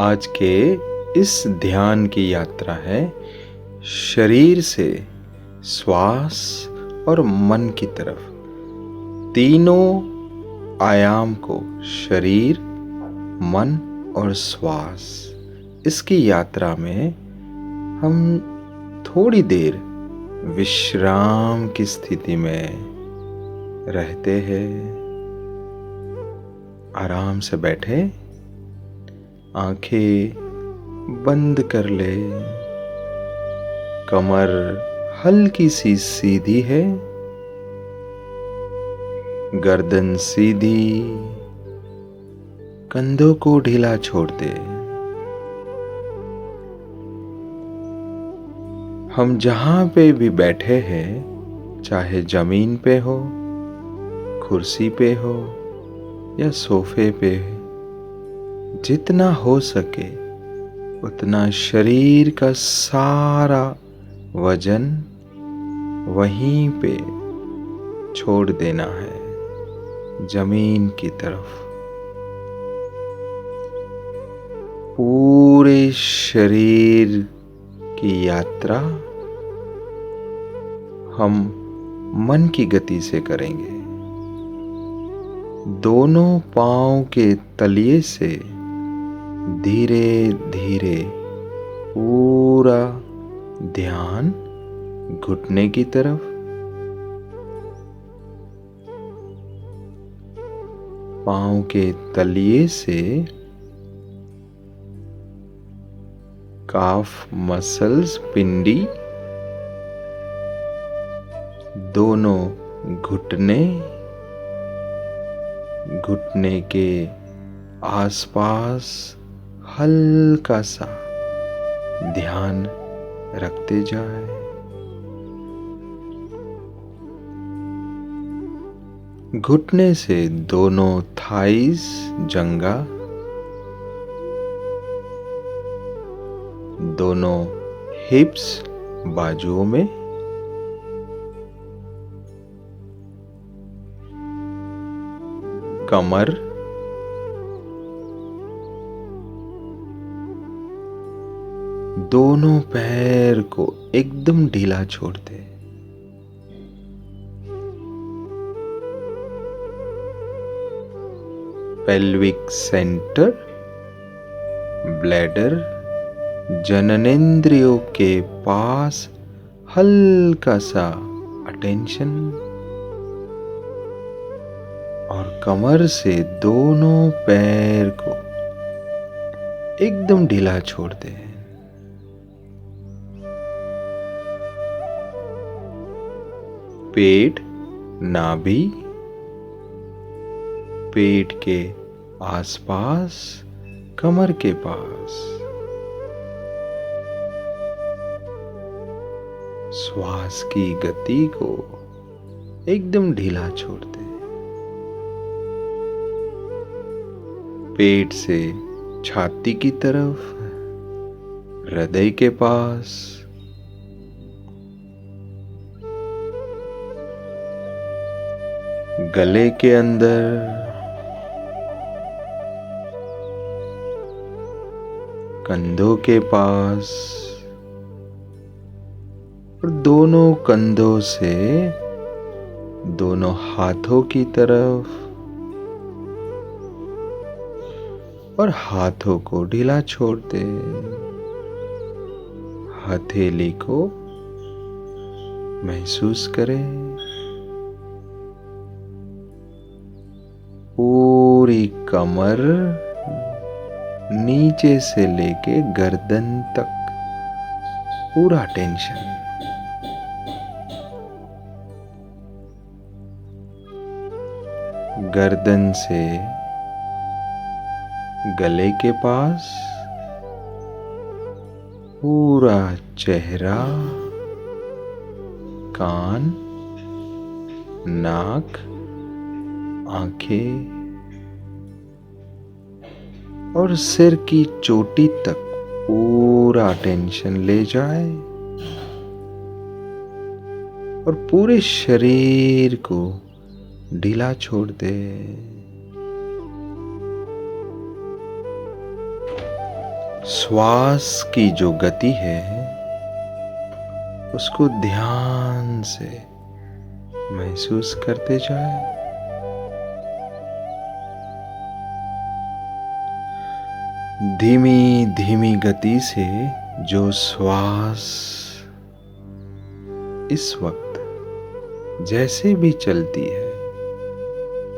आज के इस ध्यान की यात्रा है शरीर से श्वास और मन की तरफ, तीनों आयाम को शरीर, मन और श्वास, इसकी यात्रा में हम थोड़ी देर विश्राम की स्थिति में रहते हैं। आराम से बैठे, आंखें बंद कर ले। कमर हल्की सी सीधी है, गर्दन सीधी, कंधों को ढीला छोड़ दे। हम जहां पे भी बैठे हैं, चाहे जमीन पे हो, कुर्सी पे हो या सोफे पे, जितना हो सके उतना शरीर का सारा वजन वहीं पे छोड़ देना है, जमीन की तरफ। पूरे शरीर की यात्रा हम मन की गति से करेंगे। दोनों पांव के तलिए से धीरे धीरे पूरा ध्यान घुटने की तरफ, पांव के तलिए से काफ मसल्स, पिंडी, दोनों घुटने, घुटने के आसपास हल्का सा ध्यान रखते जाए। घुटने से दोनों थाइस, जंगा, दोनों हिप्स, बाजुओं में, कमर, दोनों पैर को एकदम ढीला छोड़ दे। पेल्विक सेंटर, ब्लैडर, जननेंद्रियों के पास हल्का सा अटेंशन, और कमर से दोनों पैर को एकदम ढीला छोड़ दे। पेट, नाभि, पेट के आसपास, कमर के पास, श्वास की गति को एकदम ढीला छोड़ दे। पेट से छाती की तरफ, हृदय के पास, गले के अंदर, कंधों के पास, और दोनों कंधों से दोनों हाथों की तरफ, और हाथों को ढीला छोड़ दे। हथेली को महसूस करें। पूरी कमर नीचे से लेके गर्दन तक पूरा टेंशन। गर्दन से गले के पास पूरा चेहरा, कान, नाक, आंखें और सिर की चोटी तक पूरा टेंशन ले जाए और पूरे शरीर को ढीला छोड़ दे। श्वास की जो गति है उसको ध्यान से महसूस करते जाए। धीमी धीमी गति से जो श्वास इस वक्त जैसे भी चलती है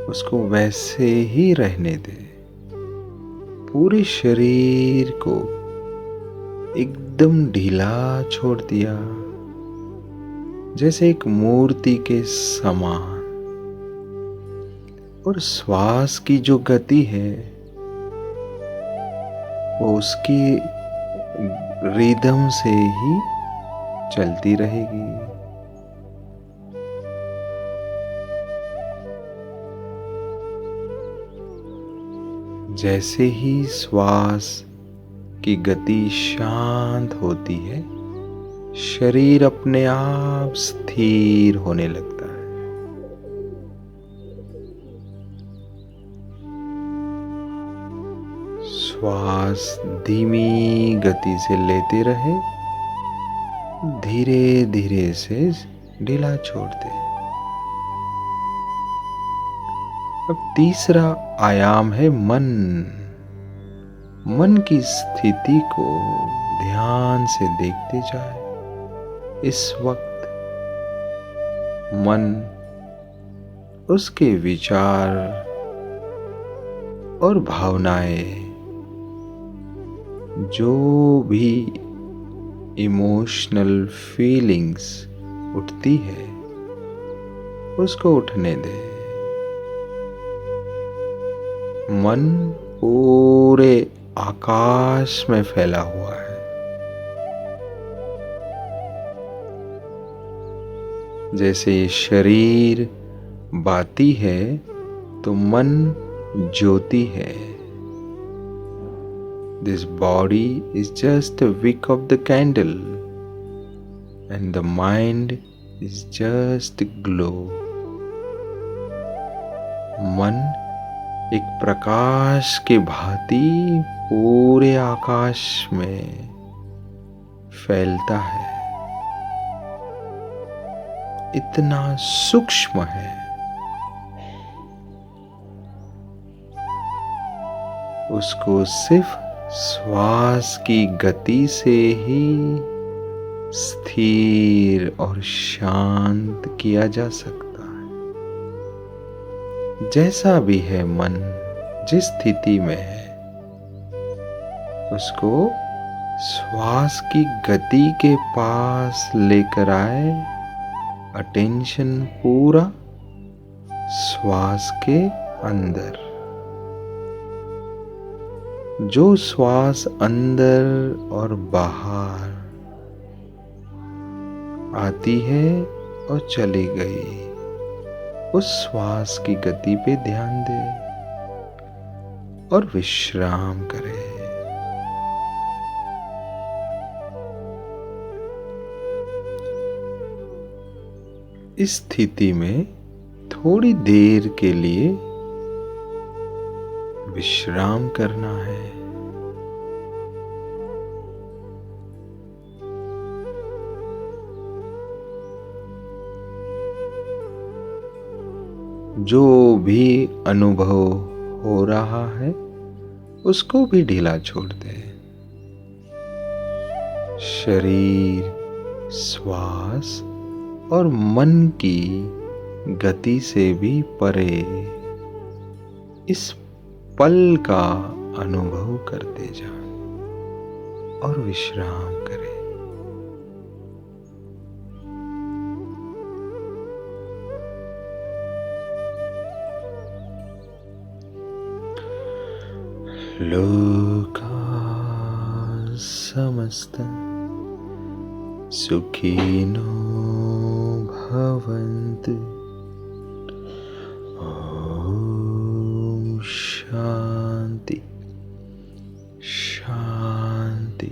उसको वैसे ही रहने दे। पूरे शरीर को एकदम ढीला छोड़ दिया, जैसे एक मूर्ति के समान। और श्वास की जो गति है वो उसकी रिदम से ही चलती रहेगी। जैसे ही श्वास की गति शांत होती है, शरीर अपने आप स्थिर होने लगता है। श्वास धीमी गति से लेते रहे, धीरे धीरे से ढीला छोड़ दे। अब तीसरा आयाम है मन। मन की स्थिति को ध्यान से देखते जाए। इस वक्त मन उसके विचार और भावनाएं, जो भी इमोशनल फीलिंग्स उठती है उसको उठने दे। मन पूरे आकाश में फैला हुआ है। जैसे ये शरीर बाती है तो मन ज्योति है। This body is just a wick of the candle and the mind is just glow. मन एक प्रकाश के भांति पूरे आकाश में फैलता है। इतना सूक्ष्म है। उसको सिर्फ श्वास की गति से ही स्थिर और शांत किया जा सकता है। जैसा भी है मन, जिस स्थिति में है, उसको श्वास की गति के पास लेकर आए। अटेंशन पूरा श्वास के अंदर। जो श्वास अंदर और बाहर आती है और चली गई, उस श्वास की गति पे ध्यान दे और विश्राम करे। इस स्थिति में थोड़ी देर के लिए विश्राम करना है। जो भी अनुभव हो रहा है उसको भी ढीला छोड़ दे। शरीर, श्वास और मन की गति से भी परे इस पल का अनुभव करते जा और विश्राम करें। लोका समस्तं सुखिनो भवन्तु। ओम शांति शांति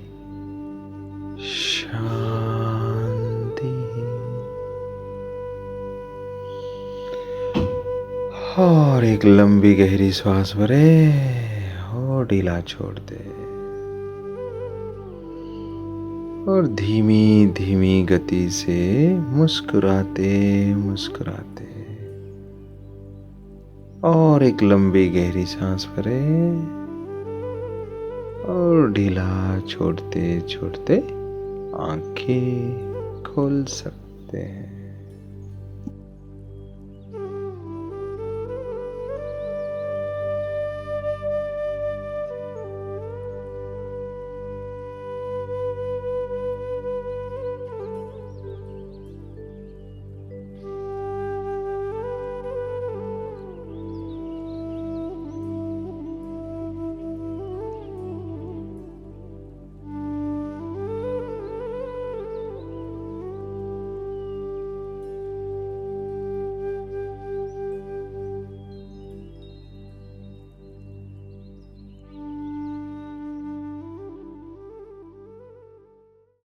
शांति। और एक लंबी गहरी सांस भरे और ढीला छोड़ दे। और धीमी धीमी गति से मुस्कुराते मुस्कुराते और एक लंबी गहरी सांस भरें और ढीला छोड़ते छोड़ते आंखें खोल सकते हैं।